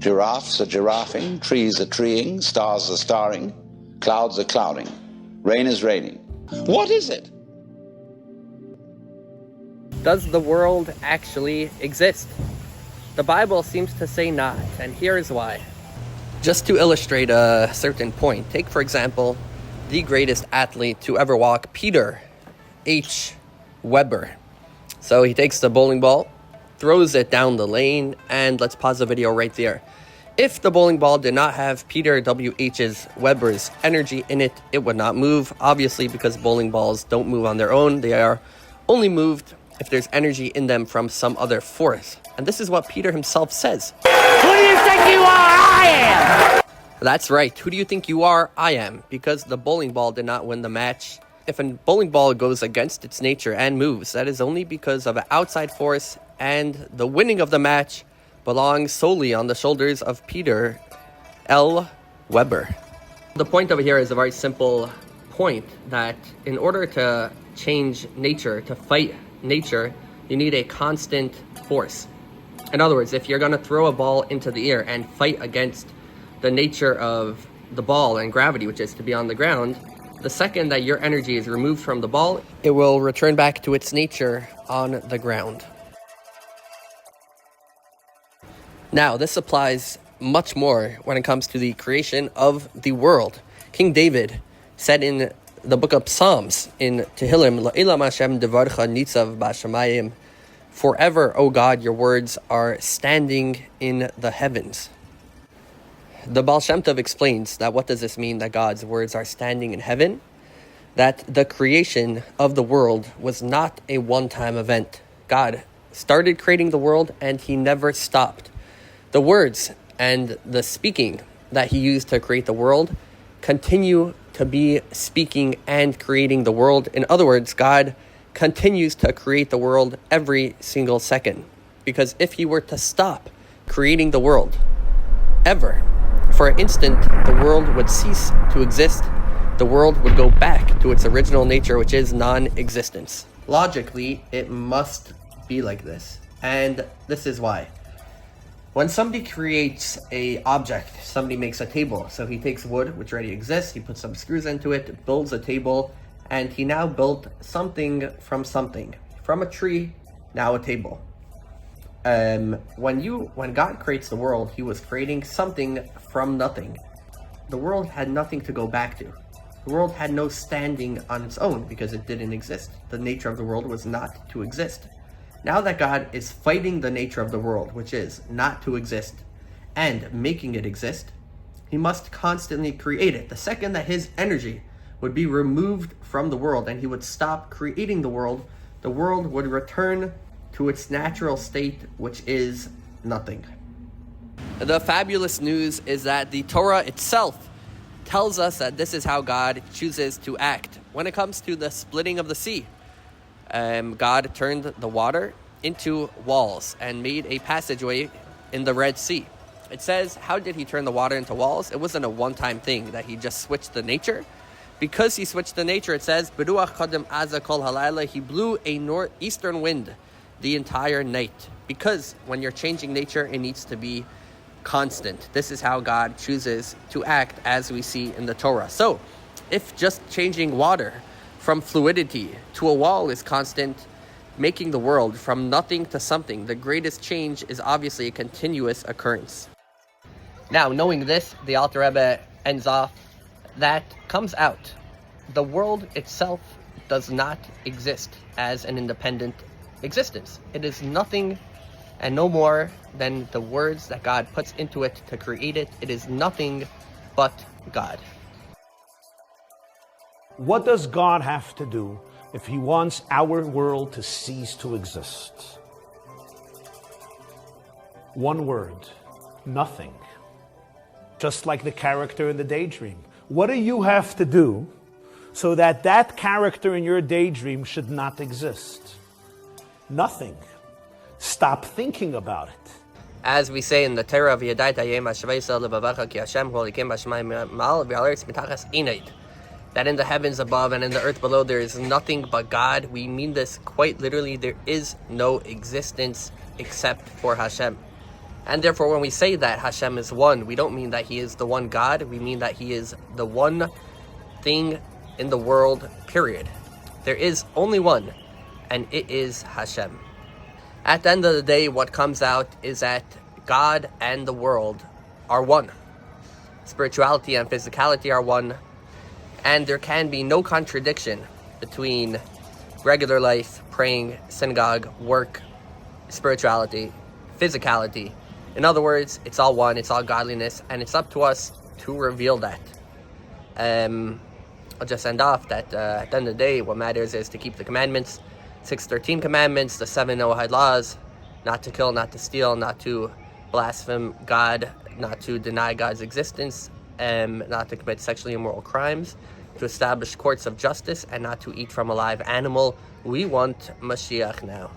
Giraffes are giraffing, trees are treeing, stars are starring, clouds are clouding, rain is raining. What is it? Does the world actually exist? The Bible seems to say not, and here's why. Just to illustrate a certain point, take for example, the greatest athlete to ever walk, Peter H. Weber. So he takes the bowling ball, throws it down the lane, and let's pause the video right there. If the bowling ball did not have Peter W.H. Weber's energy in it, it would not move, obviously, because bowling balls don't move on their own. They are only moved if there's energy in them from some other force. And this is what Peter himself says. Who do you think you are? I am! That's right. Who do you think you are? I am. Because the bowling ball did not win the match. If a bowling ball goes against its nature and moves, that is only because of an outside force, and the winning of the match belongs solely on the shoulders of Peter L. Weber. The point over here is a very simple point, that in order to change nature, to fight nature, you need a constant force. In other words, if you're going to throw a ball into the air and fight against the nature of the ball and gravity, which is to be on the ground, the second that your energy is removed from the ball, it will return back to its nature on the ground. Now, this applies much more when it comes to the creation of the world. King David said in the book of Psalms, in Tehillim, La'ilam Hashem devarcha nitzav b'shamayim, forever, O God, your words are standing in the heavens. The Baal Shem Tov explains that what does this mean, that God's words are standing in heaven? That the creation of the world was not a one-time event. God started creating the world and he never stopped. The words and the speaking that he used to create the world continue to be speaking and creating the world. In other words, God continues to create the world every single second. Because if he were to stop creating the world, ever, for an instant, the world would cease to exist. The world would go back to its original nature, which is non-existence. Logically, it must be like this. And this is why. When somebody creates an object, somebody makes a table. So he takes wood, which already exists, he puts some screws into it, builds a table, and he now built something. From a tree, now a table. When God creates the world, he was creating something from nothing. The world had nothing to go back to. The world had no standing on its own because it didn't exist. The nature of the world was not to exist. Now that God is fighting the nature of the world, which is not to exist, and making it exist, he must constantly create it. The second that his energy would be removed from the world and he would stop creating the world would return to its natural state, which is nothing. The fabulous news is that the Torah itself tells us that this is how God chooses to act. When it comes to the splitting of the sea, God turned the water into walls and made a passageway in the Red Sea. It says, how did he turn the water into walls? It wasn't a one-time thing that he just switched the nature. Because he switched the nature, it says, Beruach Kadem Aza Kol Halayla, he blew a northeastern wind the entire night. Because when you're changing nature, it needs to be constant. This is how God chooses to act, as we see in the Torah. So, if just changing water from fluidity to a wall is constant, making the world from nothing to something, the greatest change is obviously a continuous occurrence. Now, knowing this, the Alter Rebbe ends off, that comes out. The world itself does not exist as an independent existence. It is nothing and no more than the words that God puts into it to create it. It is nothing but God. What does God have to do if he wants our world to cease to exist? One word: nothing. Just like the character in the daydream. What do you have to do so that that character in your daydream should not exist? Nothing. Stop thinking about it. As we say in the Torah of that in the heavens above and in the earth below there is nothing but God. We mean this quite literally. There is no existence except for Hashem. And therefore, when we say that Hashem is one, we don't mean that He is the one God. We mean that He is the one thing in the world, period. There is only one, and it is Hashem. At the end of the day, what comes out is that God and the world are one. Spirituality and physicality are one, and there can be no contradiction between regular life, praying, synagogue, work, spirituality, physicality. In other words, it's all one, it's all godliness, and it's up to us to reveal that. I'll just end off that at the end of the day, what matters is to keep the commandments, 613 commandments, the 7 Noahide laws, not to kill, not to steal, not to blaspheme God, not to deny God's existence, not to commit sexually immoral crimes, to establish courts of justice, and not to eat from a live animal. We want Mashiach now.